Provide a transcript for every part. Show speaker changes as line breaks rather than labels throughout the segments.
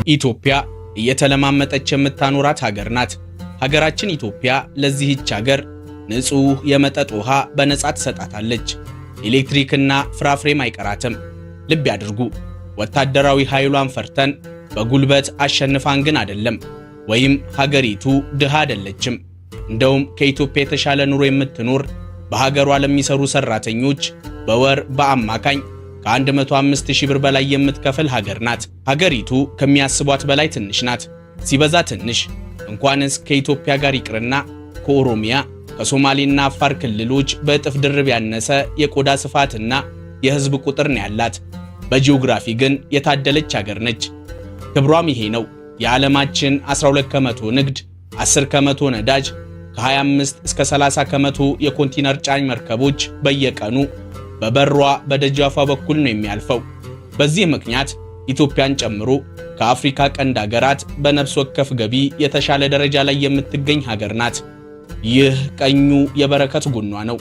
ኢትዮጵያ እየተለማመጠች የምታኖራት ሀገር ናት። ሀገራችን ኢትዮጵያ ለዚህች ሀገር ንጹህ የመጠጥ ውሃ በነጻ ትሰጣታለች። ኤሌክትሪክና ፍራፍሬም አይቀራትም። ልብ ያድርጉ፣ ወታደራዊ ኃይሏን ፈርተን በጉልበት አሸንፋን ግን አይደለም። ወይም ሀገሪቱ ድሃ አይደለችም። እንደውም ከኢትዮጵያ የተሻለ ኑሮ የምትኖር በሀገሯ ለሚሰሩ ሰራተኞች በወር በአማካኝ ከ105,000 ብር በላይ የምትከፍል ሀገር ናት። ሀገሪቱ ከሚያስቧት በላይ ትንሽ ናት። ሲበዛ ትንሽ እንኳንስ ከኢትዮጵያ ጋር ይቅርና ከኦሮሚያ ከሶማሌና አፋር ክልሎች በእጥፍ ድርብ ያነሰ የቆዳ ስፋትና የህዝብ ቁጥር ነው ያላት። በጂኦግራፊ ግን የታደለች ሀገር ነች። ክብሯም ይሄ ነው። የዓለማችን 12 ከመቶ ንግድ፣ 10 ከመቶ ነዳጅ፣ ከ25 እስከ 30 ከመቶ የኮንቲነር ጫኝ መርከቦች በየቀኑ በበሯ በደጃፏ በኩል ነው የሚያልፈው። በዚህ ምክንያት ኢትዮጵያን ጨምሮ ከአፍሪካ ቀንድ ሀገራት በነፍስ ወከፍ ገቢ የተሻለ ደረጃ ላይ የምትገኝ ሀገር ናት። ይህ ቀኙ የበረከት ጎኗ ነው።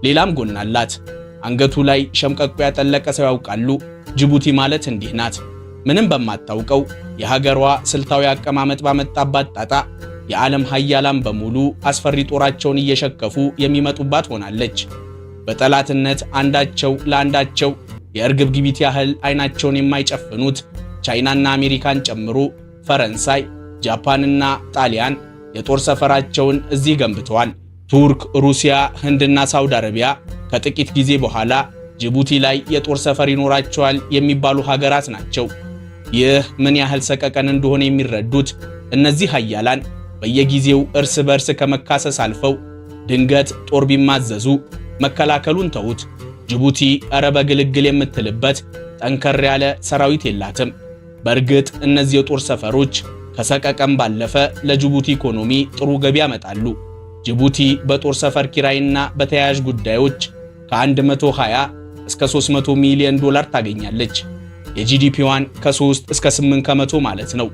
ሌላም ጎን አላት። አንገቱ ላይ ሸምቀቆ ያጠለቀ ሰው ያውቃሉ? ጅቡቲ ማለት እንዲህ ናት። ምንም በማታውቀው የሀገሯ ስልታዊ አቀማመጥ ባመጣባት ጣጣ የዓለም ሀያላን በሙሉ አስፈሪ ጦራቸውን እየሸከፉ የሚመጡባት ሆናለች። በጠላትነት አንዳቸው ለአንዳቸው የእርግብ ግቢት ያህል አይናቸውን የማይጨፍኑት ቻይናና አሜሪካን ጨምሮ ፈረንሳይ፣ ጃፓንና ጣሊያን የጦር ሰፈራቸውን እዚህ ገንብተዋል። ቱርክ፣ ሩሲያ፣ ህንድና ሳውዲ አረቢያ ከጥቂት ጊዜ በኋላ ጅቡቲ ላይ የጦር ሰፈር ይኖራቸዋል የሚባሉ ሀገራት ናቸው። ይህ ምን ያህል ሰቀቀን እንደሆነ የሚረዱት እነዚህ ሀያላን በየጊዜው እርስ በርስ ከመካሰስ አልፈው ድንገት ጦር ቢማዘዙ መከላከሉን ተውት። ጅቡቲ እረ በግልግል የምትልበት ጠንከር ያለ ሰራዊት የላትም። በእርግጥ እነዚህ የጦር ሰፈሮች ከሰቀቀም ባለፈ ለጅቡቲ ኢኮኖሚ ጥሩ ገቢ ያመጣሉ። ጅቡቲ በጦር ሰፈር ኪራይና በተያያዥ ጉዳዮች ከ120 እስከ 300 ሚሊዮን ዶላር ታገኛለች። የጂዲፒዋን ከ3 እስከ 8 ከመቶ ማለት ነው።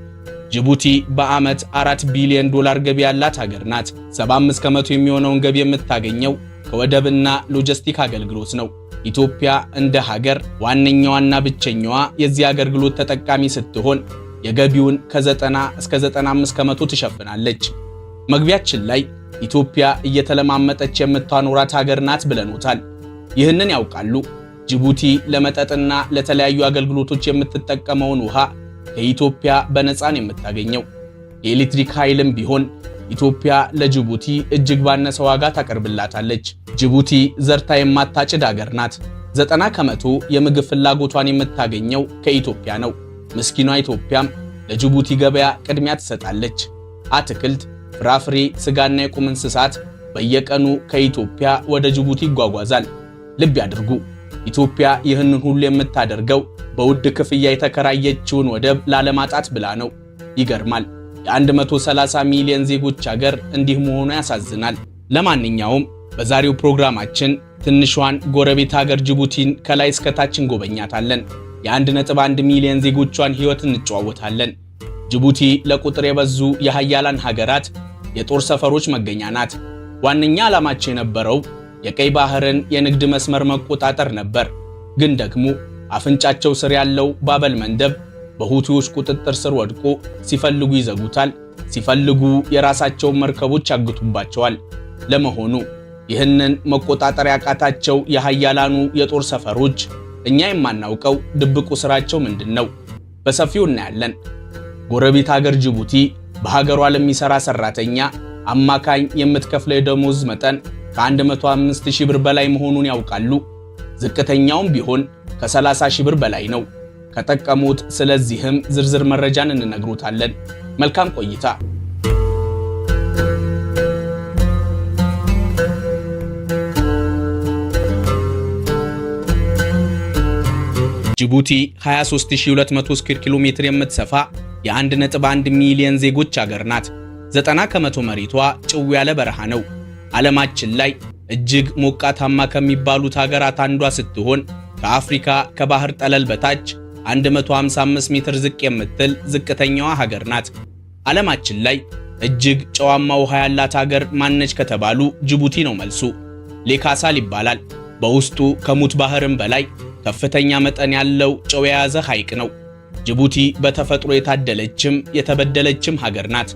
ጅቡቲ በዓመት 4 ቢሊዮን ዶላር ገቢ ያላት ሀገር ናት። 75 ከመቶ የሚሆነውን ገቢ የምታገኘው ከወደብና ሎጂስቲክ አገልግሎት ነው። ኢትዮጵያ እንደ ሀገር ዋነኛዋና ብቸኛዋ የዚህ አገልግሎት ተጠቃሚ ስትሆን የገቢውን ከ90 እስከ 95 ከመቶ ትሸፍናለች። መግቢያችን ላይ ኢትዮጵያ እየተለማመጠች የምታኖራት ሀገር ናት ብለኖታል። ይህንን ያውቃሉ? ጅቡቲ ለመጠጥና ለተለያዩ አገልግሎቶች የምትጠቀመውን ውሃ ከኢትዮጵያ በነፃ ነው የምታገኘው። የኤሌክትሪክ ኃይልም ቢሆን ኢትዮጵያ ለጅቡቲ እጅግ ባነሰ ዋጋ ታቀርብላታለች። ጅቡቲ ዘርታ የማታጭድ ሀገር ናት። 90 ከመቶ የምግብ ፍላጎቷን የምታገኘው ከኢትዮጵያ ነው። ምስኪኗ ኢትዮጵያም ለጅቡቲ ገበያ ቅድሚያ ትሰጣለች። አትክልት፣ ፍራፍሬ፣ ስጋና የቁም እንስሳት በየቀኑ ከኢትዮጵያ ወደ ጅቡቲ ይጓጓዛል። ልብ ያድርጉ፣ ኢትዮጵያ ይህንን ሁሉ የምታደርገው በውድ ክፍያ የተከራየችውን ወደብ ላለማጣት ብላ ነው። ይገርማል። የ130 ሚሊዮን ዜጎች ሀገር እንዲህ መሆኑ ያሳዝናል። ለማንኛውም በዛሬው ፕሮግራማችን ትንሿን ጎረቤት ሀገር ጅቡቲን ከላይ እስከታች እንጎበኛታለን። የ1.1 ሚሊዮን ዜጎቿን ሕይወት እንጨዋወታለን። ጅቡቲ ለቁጥር የበዙ የሀያላን ሀገራት የጦር ሰፈሮች መገኛ ናት። ዋነኛ ዓላማቸው የነበረው የቀይ ባህርን የንግድ መስመር መቆጣጠር ነበር። ግን ደግሞ አፍንጫቸው ስር ያለው ባበል መንደብ በሁቲዎች ቁጥጥር ስር ወድቆ ሲፈልጉ ይዘጉታል፣ ሲፈልጉ የራሳቸውን መርከቦች ያግቱባቸዋል። ለመሆኑ ይህንን መቆጣጠር ያቃታቸው የሀያላኑ የጦር ሰፈሮች እኛ የማናውቀው ድብቁ ስራቸው ምንድነው? በሰፊው እናያለን። ጎረቤት ሀገር ጅቡቲ በሀገሯ ለሚሰራ ሰራተኛ አማካኝ የምትከፍለው የደሞዝ መጠን ከ105,000 ብር በላይ መሆኑን ያውቃሉ? ዝቅተኛውም ቢሆን ከ30,000 ብር በላይ ነው። ከጠቀሙት ስለዚህም ዝርዝር መረጃን እንነግሩታለን። መልካም ቆይታ። ጅቡቲ 23200 ስኩዌር ኪሎ ሜትር የምትሰፋ የ1.1 ሚሊዮን ዜጎች ሀገር ናት። 90 ከመቶ መሬቷ ጭው ያለ በረሃ ነው። ዓለማችን ላይ እጅግ ሞቃታማ ከሚባሉት ሀገራት አንዷ ስትሆን ከአፍሪካ ከባህር ጠለል በታች 155 ሜትር ዝቅ የምትል ዝቅተኛዋ ሀገር ናት። ዓለማችን ላይ እጅግ ጨዋማ ውሃ ያላት ሀገር ማነች ከተባሉ ጅቡቲ ነው መልሱ። ሌክ አሳል ይባላል። በውስጡ ከሙት ባህርም በላይ ከፍተኛ መጠን ያለው ጨው የያዘ ሐይቅ ነው። ጅቡቲ በተፈጥሮ የታደለችም የተበደለችም ሀገር ናት።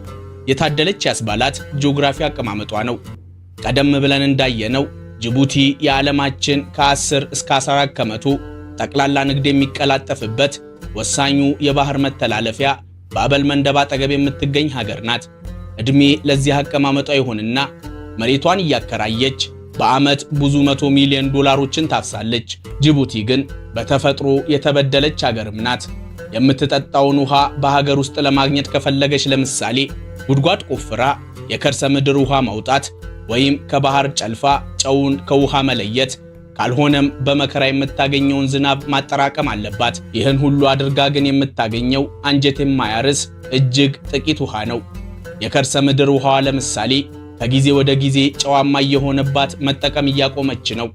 የታደለች ያስባላት ጂኦግራፊ አቀማመጧ ነው። ቀደም ብለን እንዳየነው ጅቡቲ የዓለማችን ከ10 እስከ 14 ከመቶ ጠቅላላ ንግድ የሚቀላጠፍበት ወሳኙ የባህር መተላለፊያ በአበል መንደብ አጠገብ የምትገኝ ሀገር ናት። ዕድሜ ለዚህ አቀማመጧ ይሁንና መሬቷን እያከራየች በዓመት ብዙ 100 ሚሊዮን ዶላሮችን ታፍሳለች። ጅቡቲ ግን በተፈጥሮ የተበደለች ሀገርም ናት። የምትጠጣውን ውሃ በሀገር ውስጥ ለማግኘት ከፈለገች ለምሳሌ ጉድጓድ ቆፍራ የከርሰ ምድር ውሃ ማውጣት ወይም ከባህር ጨልፋ ጨውን ከውሃ መለየት፣ ካልሆነም በመከራ የምታገኘውን ዝናብ ማጠራቀም አለባት። ይህን ሁሉ አድርጋ ግን የምታገኘው አንጀት የማያርስ እጅግ ጥቂት ውሃ ነው። የከርሰ ምድር ውሃዋ ለምሳሌ ከጊዜ ወደ ጊዜ ጨዋማ እየሆነባት መጠቀም እያቆመች ነው።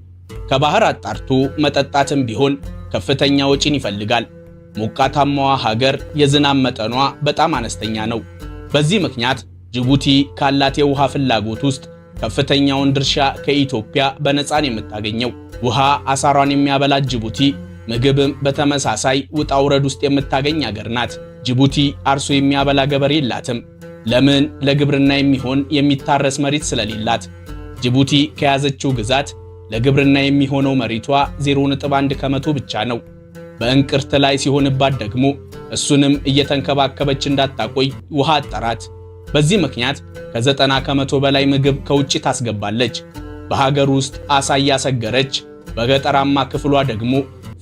ከባህር አጣርቶ መጠጣትም ቢሆን ከፍተኛ ወጪን ይፈልጋል። ሞቃታማዋ ሀገር የዝናብ መጠኗ በጣም አነስተኛ ነው። በዚህ ምክንያት ጅቡቲ ካላት የውሃ ፍላጎት ውስጥ ከፍተኛውን ድርሻ ከኢትዮጵያ በነፃን የምታገኘው። ውሃ አሳሯን የሚያበላት ጅቡቲ ምግብም በተመሳሳይ ውጣ ውረድ ውስጥ የምታገኝ ሀገር ናት። ጅቡቲ አርሶ የሚያበላ ገበሬ የላትም። ለምን? ለግብርና የሚሆን የሚታረስ መሬት ስለሌላት። ጅቡቲ ከያዘችው ግዛት ለግብርና የሚሆነው መሬቷ 0.1 ከመቶ ብቻ ነው። በእንቅርት ላይ ሲሆንባት ደግሞ እሱንም እየተንከባከበች እንዳታቆይ ውሃ አጠራት። በዚህ ምክንያት ከ90 ከመቶ በላይ ምግብ ከውጭ ታስገባለች። በሀገር ውስጥ አሳ እያሰገረች፣ በገጠራማ ክፍሏ ደግሞ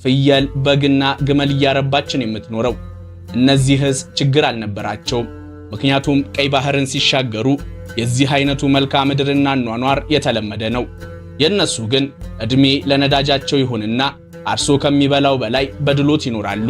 ፍየል፣ በግና ግመል እያረባችን የምትኖረው። እነዚህስ ችግር አልነበራቸውም። ምክንያቱም ቀይ ባህርን ሲሻገሩ የዚህ አይነቱ መልክዓ ምድርና ኗኗር የተለመደ ነው። የነሱ ግን ዕድሜ ለነዳጃቸው ይሁንና አርሶ ከሚበላው በላይ በድሎት ይኖራሉ።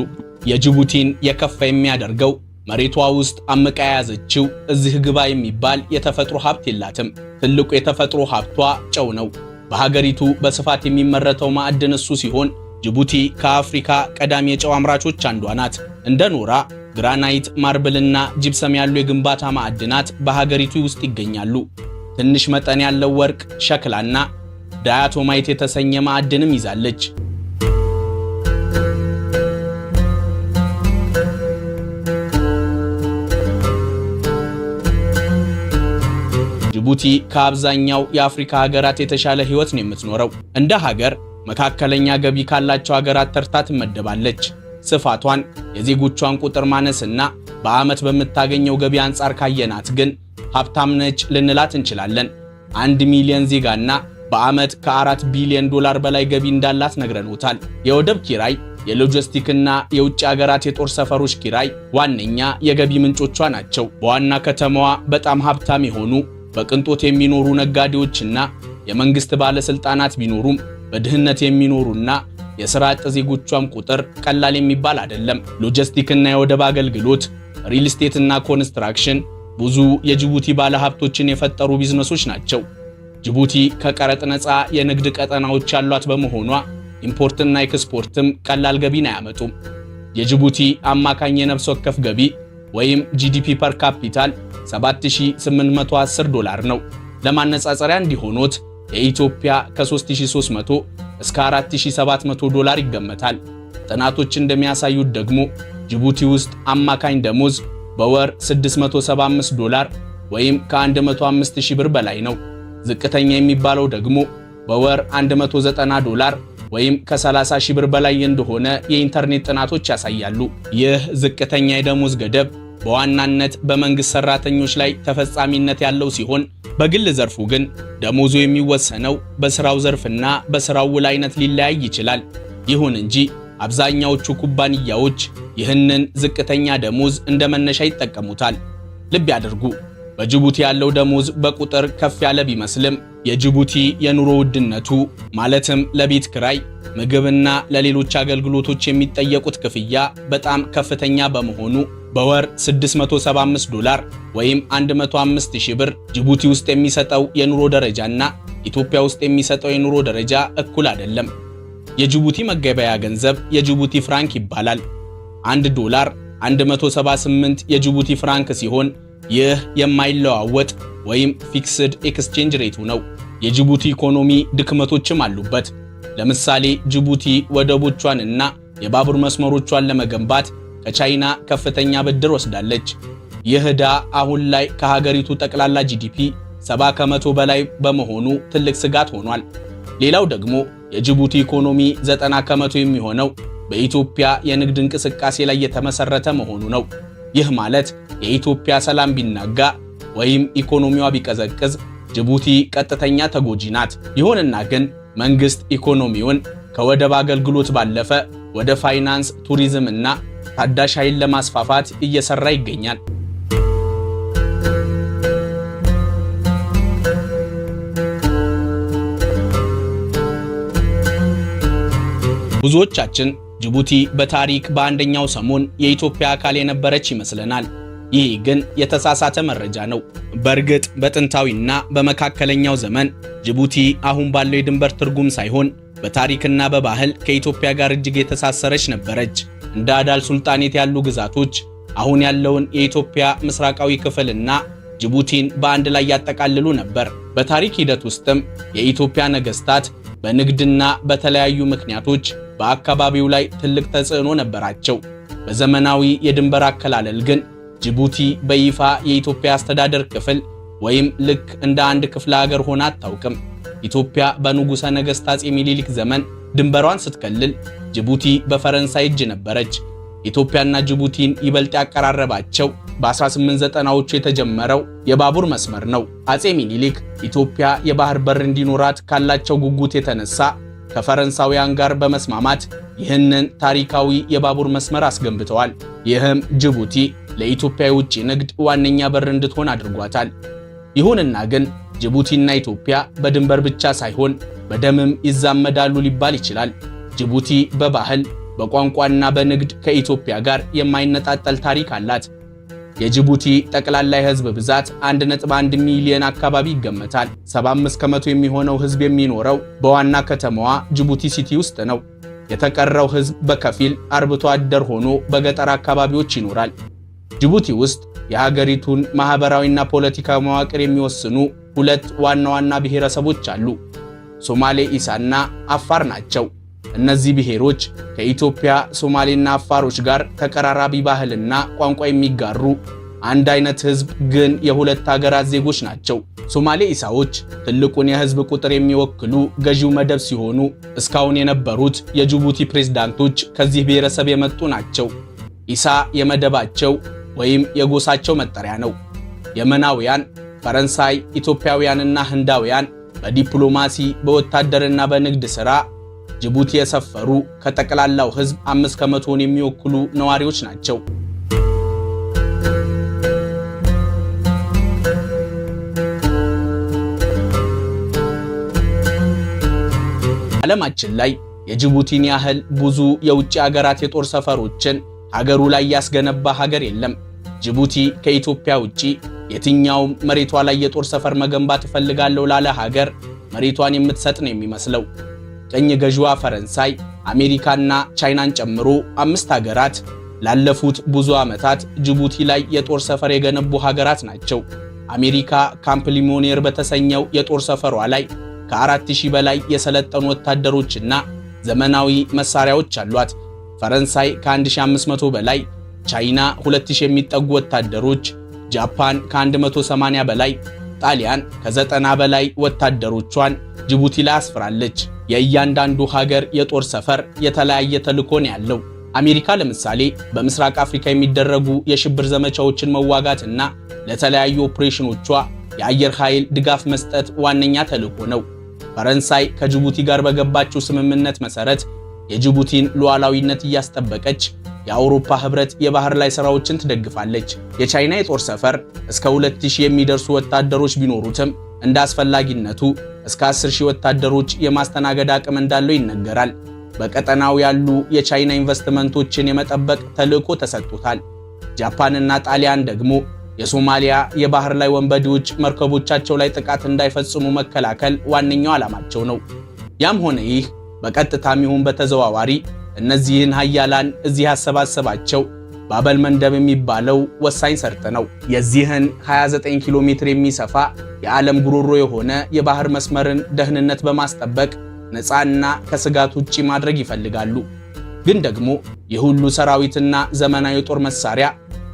የጅቡቲን የከፋ የሚያደርገው መሬቷ ውስጥ አምቃ የያዘችው እዚህ ግባ የሚባል የተፈጥሮ ሀብት የላትም። ትልቁ የተፈጥሮ ሀብቷ ጨው ነው። በሀገሪቱ በስፋት የሚመረተው ማዕድን እሱ ሲሆን ጅቡቲ ከአፍሪካ ቀዳሚ የጨው አምራቾች አንዷ ናት። እንደ ኖራ፣ ግራናይት፣ ማርብልና ጂፕሰም ያሉ የግንባታ ማዕድናት በሀገሪቱ ውስጥ ይገኛሉ። ትንሽ መጠን ያለው ወርቅ፣ ሸክላና ዳያቶማይት የተሰኘ ማዕድንም ይዛለች። ጅቡቲ ከአብዛኛው የአፍሪካ ሀገራት የተሻለ ህይወት ነው የምትኖረው። እንደ ሀገር መካከለኛ ገቢ ካላቸው ሀገራት ተርታ ትመደባለች። ስፋቷን፣ የዜጎቿን ቁጥር ማነስና በዓመት በምታገኘው ገቢ አንጻር ካየናት ግን ሀብታም ነች ልንላት እንችላለን። 1 ሚሊዮን ዜጋና በዓመት ከ4 ቢሊዮን ዶላር በላይ ገቢ እንዳላት ነግረኖታል። የወደብ ኪራይ፣ የሎጂስቲክና የውጭ ሀገራት የጦር ሰፈሮች ኪራይ ዋነኛ የገቢ ምንጮቿ ናቸው። በዋና ከተማዋ በጣም ሀብታም የሆኑ በቅንጦት የሚኖሩ ነጋዴዎችና የመንግስት ባለስልጣናት ቢኖሩም በድህነት የሚኖሩና የሥራ አጥ ዜጎቿም ቁጥር ቀላል የሚባል አይደለም። ሎጂስቲክና የወደብ አገልግሎት፣ ሪል ስቴትና ኮንስትራክሽን ብዙ የጅቡቲ ባለሀብቶችን የፈጠሩ ቢዝነሶች ናቸው። ጅቡቲ ከቀረጥ ነፃ የንግድ ቀጠናዎች ያሏት በመሆኗ ኢምፖርትና ኤክስፖርትም ቀላል ገቢን አያመጡም። የጅቡቲ አማካኝ የነፍስ ወከፍ ገቢ ወይም ጂዲፒ ፐር ካፒታል $7810 ነው። ለማነጻጸሪያ እንዲሆኖት የኢትዮጵያ ከ3300 እስከ $4700 ይገመታል። ጥናቶች እንደሚያሳዩት ደግሞ ጅቡቲ ውስጥ አማካኝ ደሞዝ በወር $675 ወይም ከ105000 ብር በላይ ነው። ዝቅተኛ የሚባለው ደግሞ በወር $190 ወይም ከ30,000 ብር በላይ እንደሆነ የኢንተርኔት ጥናቶች ያሳያሉ። ይህ ዝቅተኛ የደሞዝ ገደብ በዋናነት በመንግስት ሰራተኞች ላይ ተፈጻሚነት ያለው ሲሆን በግል ዘርፉ ግን ደሞዙ የሚወሰነው በስራው ዘርፍና በስራው ውል አይነት ሊለያይ ይችላል። ይሁን እንጂ አብዛኛዎቹ ኩባንያዎች ይህንን ዝቅተኛ ደሞዝ እንደ መነሻ ይጠቀሙታል። ልብ ያድርጉ፣ በጅቡቲ ያለው ደሞዝ በቁጥር ከፍ ያለ ቢመስልም የጅቡቲ የኑሮ ውድነቱ ማለትም ለቤት ክራይ፣ ምግብና ለሌሎች አገልግሎቶች የሚጠየቁት ክፍያ በጣም ከፍተኛ በመሆኑ በወር $675 ወይም 105,000 ብር ጅቡቲ ውስጥ የሚሰጠው የኑሮ ደረጃና ኢትዮጵያ ውስጥ የሚሰጠው የኑሮ ደረጃ እኩል አይደለም። የጅቡቲ መገበያ ገንዘብ የጅቡቲ ፍራንክ ይባላል። $1 178 የጅቡቲ ፍራንክ ሲሆን ይህ የማይለዋወጥ ወይም ፊክስድ ኤክስቼንጅ ሬቱ ነው። የጅቡቲ ኢኮኖሚ ድክመቶችም አሉበት። ለምሳሌ ጅቡቲ ወደቦቿን እና የባቡር መስመሮቿን ለመገንባት ከቻይና ከፍተኛ ብድር ወስዳለች። ይህ ዕዳ አሁን ላይ ከሀገሪቱ ጠቅላላ ጂዲፒ 70 ከመቶ በላይ በመሆኑ ትልቅ ስጋት ሆኗል። ሌላው ደግሞ የጅቡቲ ኢኮኖሚ 90 ከመቶ የሚሆነው በኢትዮጵያ የንግድ እንቅስቃሴ ላይ የተመሰረተ መሆኑ ነው። ይህ ማለት የኢትዮጵያ ሰላም ቢናጋ ወይም ኢኮኖሚዋ ቢቀዘቅዝ ጅቡቲ ቀጥተኛ ተጎጂ ናት። ይሁንና ግን መንግስት ኢኮኖሚውን ከወደብ አገልግሎት ባለፈ ወደ ፋይናንስ፣ ቱሪዝም እና ታዳሽ ኃይል ለማስፋፋት እየሰራ ይገኛል። ብዙዎቻችን ጅቡቲ በታሪክ በአንደኛው ሰሞን የኢትዮጵያ አካል የነበረች ይመስለናል። ይህ ግን የተሳሳተ መረጃ ነው። በእርግጥ በጥንታዊና በመካከለኛው ዘመን ጅቡቲ አሁን ባለው የድንበር ትርጉም ሳይሆን በታሪክና በባህል ከኢትዮጵያ ጋር እጅግ የተሳሰረች ነበረች። እንደ አዳል ሱልጣኔት ያሉ ግዛቶች አሁን ያለውን የኢትዮጵያ ምስራቃዊ ክፍልና ጅቡቲን በአንድ ላይ ያጠቃልሉ ነበር። በታሪክ ሂደት ውስጥም የኢትዮጵያ ነገስታት በንግድና በተለያዩ ምክንያቶች በአካባቢው ላይ ትልቅ ተጽዕኖ ነበራቸው። በዘመናዊ የድንበር አከላለል ግን ጅቡቲ በይፋ የኢትዮጵያ አስተዳደር ክፍል ወይም ልክ እንደ አንድ ክፍለ ሀገር ሆና አታውቅም። ኢትዮጵያ በንጉሠ ነገሥት አፄ ሚኒሊክ ዘመን ድንበሯን ስትከልል ጅቡቲ በፈረንሳይ እጅ ነበረች። ኢትዮጵያና ጅቡቲን ይበልጥ ያቀራረባቸው በ1890ዎቹ የተጀመረው የባቡር መስመር ነው። አፄ ሚኒሊክ ኢትዮጵያ የባህር በር እንዲኖራት ካላቸው ጉጉት የተነሳ ከፈረንሳውያን ጋር በመስማማት ይህንን ታሪካዊ የባቡር መስመር አስገንብተዋል። ይህም ጅቡቲ ለኢትዮጵያ የውጭ ንግድ ዋነኛ በር እንድትሆን አድርጓታል። ይሁንና ግን ጅቡቲና ኢትዮጵያ በድንበር ብቻ ሳይሆን በደምም ይዛመዳሉ ሊባል ይችላል። ጅቡቲ በባህል በቋንቋና በንግድ ከኢትዮጵያ ጋር የማይነጣጠል ታሪክ አላት። የጅቡቲ ጠቅላላ የህዝብ ብዛት 1.1 ሚሊዮን አካባቢ ይገመታል። 75 ከመቶ የሚሆነው ህዝብ የሚኖረው በዋና ከተማዋ ጅቡቲ ሲቲ ውስጥ ነው። የተቀረው ህዝብ በከፊል አርብቶ አደር ሆኖ በገጠር አካባቢዎች ይኖራል። ጅቡቲ ውስጥ የሀገሪቱን ማህበራዊና ፖለቲካዊ መዋቅር የሚወስኑ ሁለት ዋና ዋና ብሔረሰቦች አሉ። ሶማሌ ኢሳና አፋር ናቸው። እነዚህ ብሔሮች ከኢትዮጵያ ሶማሌና አፋሮች ጋር ተቀራራቢ ባህልና ቋንቋ የሚጋሩ አንድ አይነት ህዝብ ግን የሁለት ሀገራት ዜጎች ናቸው። ሶማሌ ኢሳዎች ትልቁን የህዝብ ቁጥር የሚወክሉ ገዢው መደብ ሲሆኑ እስካሁን የነበሩት የጅቡቲ ፕሬዝዳንቶች ከዚህ ብሔረሰብ የመጡ ናቸው። ኢሳ የመደባቸው ወይም የጎሳቸው መጠሪያ ነው። የመናውያን፣ ፈረንሳይ፣ ኢትዮጵያውያንና ህንዳውያን በዲፕሎማሲ በወታደርና በንግድ ሥራ ጅቡቲ የሰፈሩ ከጠቅላላው ህዝብ 5 ከመቶውን የሚወክሉ ነዋሪዎች ናቸው። ዓለማችን ላይ የጅቡቲን ያህል ብዙ የውጭ ሀገራት የጦር ሰፈሮችን ሀገሩ ላይ ያስገነባ ሀገር የለም። ጅቡቲ ከኢትዮጵያ ውጪ የትኛውም መሬቷ ላይ የጦር ሰፈር መገንባት እፈልጋለሁ ላለ ሀገር መሬቷን የምትሰጥ ነው የሚመስለው። ቀኝ ገዥዋ ፈረንሳይ፣ አሜሪካና ቻይናን ጨምሮ 5 ሀገራት ላለፉት ብዙ ዓመታት ጅቡቲ ላይ የጦር ሰፈር የገነቡ ሀገራት ናቸው። አሜሪካ ካምፕ ሊሞኔር በተሰኘው የጦር ሰፈሯ ላይ ከ4000 በላይ የሰለጠኑ ወታደሮችና ዘመናዊ መሳሪያዎች አሏት። ፈረንሳይ ከ1500 በላይ፣ ቻይና 2000 የሚጠጉ ወታደሮች፣ ጃፓን ከ180 በላይ፣ ጣሊያን ከ90 በላይ ወታደሮቿን ጅቡቲ ላይ አስፍራለች። የእያንዳንዱ ሀገር የጦር ሰፈር የተለያየ ተልዕኮ ነው ያለው። አሜሪካ ለምሳሌ በምስራቅ አፍሪካ የሚደረጉ የሽብር ዘመቻዎችን መዋጋትና ለተለያዩ ኦፕሬሽኖቿ የአየር ኃይል ድጋፍ መስጠት ዋነኛ ተልዕኮ ነው። ፈረንሳይ ከጅቡቲ ጋር በገባችው ስምምነት መሰረት የጅቡቲን ሉዓላዊነት እያስጠበቀች የአውሮፓ ህብረት የባህር ላይ ሥራዎችን ትደግፋለች። የቻይና የጦር ሰፈር እስከ 2000 የሚደርሱ ወታደሮች ቢኖሩትም እንደ አስፈላጊነቱ እስከ 10000 ወታደሮች የማስተናገድ አቅም እንዳለው ይነገራል። በቀጠናው ያሉ የቻይና ኢንቨስትመንቶችን የመጠበቅ ተልዕኮ ተሰጥቶታል። ጃፓንና ጣሊያን ደግሞ የሶማሊያ የባህር ላይ ወንበዴዎች መርከቦቻቸው ላይ ጥቃት እንዳይፈጽሙ መከላከል ዋነኛው ዓላማቸው ነው። ያም ሆነ ይህ በቀጥታም ይሁን በተዘዋዋሪ እነዚህን ኃያላን እዚህ ያሰባሰባቸው ባበል መንደብ የሚባለው ወሳኝ ሰርጥ ነው። የዚህን 29 ኪሎ ሜትር የሚሰፋ የዓለም ጉሮሮ የሆነ የባህር መስመርን ደህንነት በማስጠበቅ ነፃና ከስጋት ውጪ ማድረግ ይፈልጋሉ። ግን ደግሞ የሁሉ ሰራዊትና ዘመናዊ ጦር መሳሪያ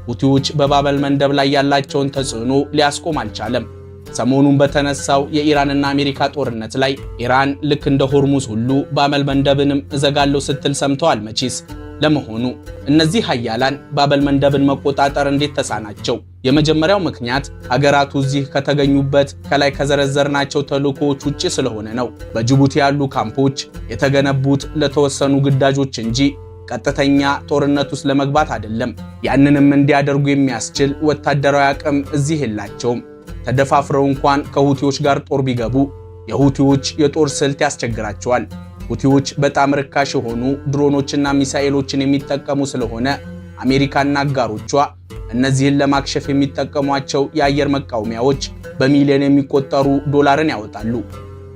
ሁቲዎች በባበል መንደብ ላይ ያላቸውን ተጽዕኖ ሊያስቆም አልቻለም። ሰሞኑን በተነሳው የኢራንና አሜሪካ ጦርነት ላይ ኢራን ልክ እንደ ሆርሙዝ ሁሉ ባበል መንደብንም እዘጋለሁ ስትል ሰምተዋል መቼስ። ለመሆኑ እነዚህ ኃያላን ባበል መንደብን መቆጣጠር እንዴት ተሳናቸው? የመጀመሪያው ምክንያት ሀገራቱ እዚህ ከተገኙበት ከላይ ከዘረዘርናቸው ተልዕኮዎች ውጪ ስለሆነ ነው። በጅቡቲ ያሉ ካምፖች የተገነቡት ለተወሰኑ ግዳጆች እንጂ ቀጥተኛ ጦርነት ውስጥ ለመግባት አይደለም። ያንንም እንዲያደርጉ የሚያስችል ወታደራዊ አቅም እዚህ የላቸውም። ተደፋፍረው እንኳን ከሁቲዎች ጋር ጦር ቢገቡ የሁቲዎች የጦር ስልት ያስቸግራቸዋል። ሁቲዎች በጣም ርካሽ የሆኑ ድሮኖችና ሚሳኤሎችን የሚጠቀሙ ስለሆነ አሜሪካና አጋሮቿ እነዚህን ለማክሸፍ የሚጠቀሟቸው የአየር መቃወሚያዎች በሚሊዮን የሚቆጠሩ ዶላርን ያወጣሉ።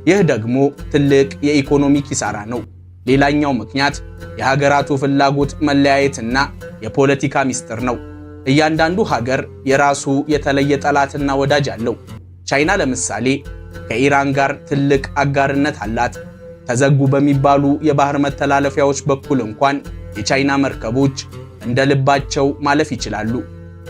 ይህ ደግሞ ትልቅ የኢኮኖሚ ኪሳራ ነው። ሌላኛው ምክንያት የሀገራቱ ፍላጎት መለያየትና የፖለቲካ ሚስጥር ነው። እያንዳንዱ ሀገር የራሱ የተለየ ጠላትና ወዳጅ አለው። ቻይና ለምሳሌ ከኢራን ጋር ትልቅ አጋርነት አላት። ተዘጉ በሚባሉ የባህር መተላለፊያዎች በኩል እንኳን የቻይና መርከቦች እንደ ልባቸው ማለፍ ይችላሉ።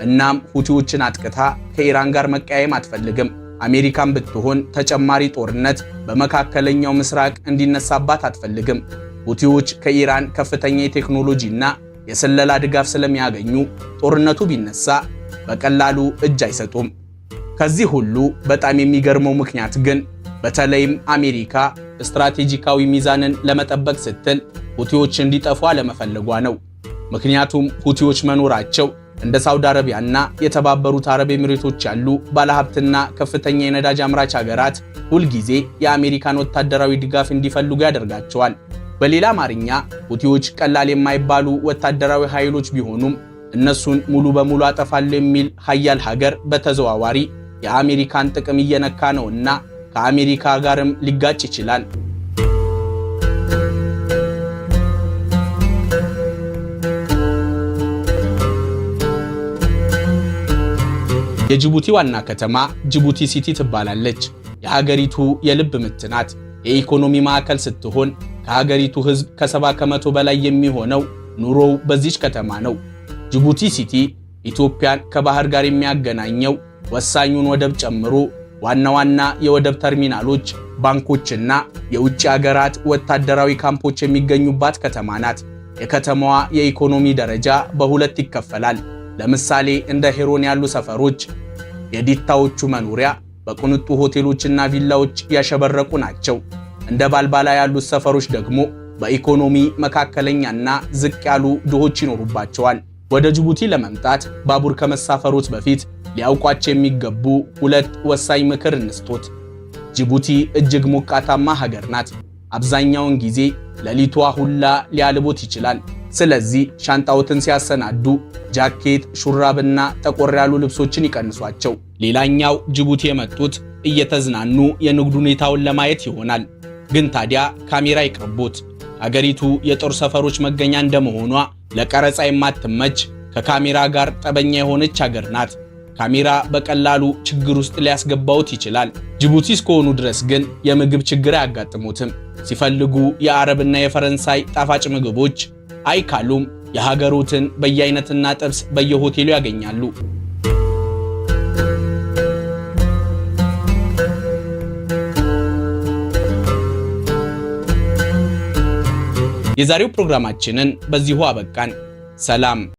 እናም ሁቲዎችን አጥቅታ ከኢራን ጋር መቀያየም አትፈልግም። አሜሪካን ብትሆን ተጨማሪ ጦርነት በመካከለኛው ምስራቅ እንዲነሳባት አትፈልግም። ሁቲዎች ከኢራን ከፍተኛ የቴክኖሎጂና የስለላ ድጋፍ ስለሚያገኙ ጦርነቱ ቢነሳ በቀላሉ እጅ አይሰጡም። ከዚህ ሁሉ በጣም የሚገርመው ምክንያት ግን በተለይም አሜሪካ ስትራቴጂካዊ ሚዛንን ለመጠበቅ ስትል ሁቲዎች እንዲጠፉ አለመፈለጓ ነው። ምክንያቱም ሁቲዎች መኖራቸው እንደ ሳውዲ አረቢያና የተባበሩት አረብ ኤሚሬቶች ያሉ ባለሀብትና ከፍተኛ የነዳጅ አምራች ሀገራት ሁልጊዜ የአሜሪካን ወታደራዊ ድጋፍ እንዲፈልጉ ያደርጋቸዋል። በሌላ አማርኛ ሁቲዎች ቀላል የማይባሉ ወታደራዊ ኃይሎች ቢሆኑም እነሱን ሙሉ በሙሉ አጠፋለሁ የሚል ኃያል ሀገር በተዘዋዋሪ የአሜሪካን ጥቅም እየነካ ነውና ከአሜሪካ ጋርም ሊጋጭ ይችላል። የጅቡቲ ዋና ከተማ ጅቡቲ ሲቲ ትባላለች። የሀገሪቱ የልብ ምት ናት። የኢኮኖሚ ማዕከል ስትሆን ከሀገሪቱ ሕዝብ ከ70 ከመቶ በላይ የሚሆነው ኑሮው በዚች ከተማ ነው። ጅቡቲ ሲቲ ኢትዮጵያን ከባህር ጋር የሚያገናኘው ወሳኙን ወደብ ጨምሮ ዋና ዋና የወደብ ተርሚናሎች፣ ባንኮችና የውጭ ሀገራት ወታደራዊ ካምፖች የሚገኙባት ከተማ ናት። የከተማዋ የኢኮኖሚ ደረጃ በሁለት ይከፈላል። ለምሳሌ እንደ ሄሮን ያሉ ሰፈሮች የዲታዎቹ መኖሪያ በቅንጡ ሆቴሎችና ቪላዎች ያሸበረቁ ናቸው። እንደ ባልባላ ያሉት ሰፈሮች ደግሞ በኢኮኖሚ መካከለኛና ዝቅ ያሉ ድሆች ይኖሩባቸዋል። ወደ ጅቡቲ ለመምጣት ባቡር ከመሳፈሮት በፊት ሊያውቋቸው የሚገቡ ሁለት ወሳኝ ምክር እንስጦት። ጅቡቲ እጅግ ሞቃታማ ሀገር ናት። አብዛኛውን ጊዜ ሌሊቷ ሁላ ሊያልቦት ይችላል። ስለዚህ ሻንጣዎትን ሲያሰናዱ ጃኬት፣ ሹራብና ጠቆር ያሉ ልብሶችን ይቀንሷቸው። ሌላኛው ጅቡቲ የመጡት እየተዝናኑ የንግድ ሁኔታውን ለማየት ይሆናል። ግን ታዲያ ካሜራ ይቅርቦት። ሀገሪቱ የጦር ሰፈሮች መገኛ እንደመሆኗ ለቀረጻ የማትመች ከካሜራ ጋር ጠበኛ የሆነች ሀገር ናት። ካሜራ በቀላሉ ችግር ውስጥ ሊያስገባውት ይችላል። ጅቡቲ እስከሆኑ ድረስ ግን የምግብ ችግር አያጋጥሙትም። ሲፈልጉ የአረብና የፈረንሳይ ጣፋጭ ምግቦች አይካሉም የሀገሩትን በየአይነትና ጥብስ በየሆቴሉ ያገኛሉ። የዛሬው ፕሮግራማችንን በዚሁ አበቃን። ሰላም።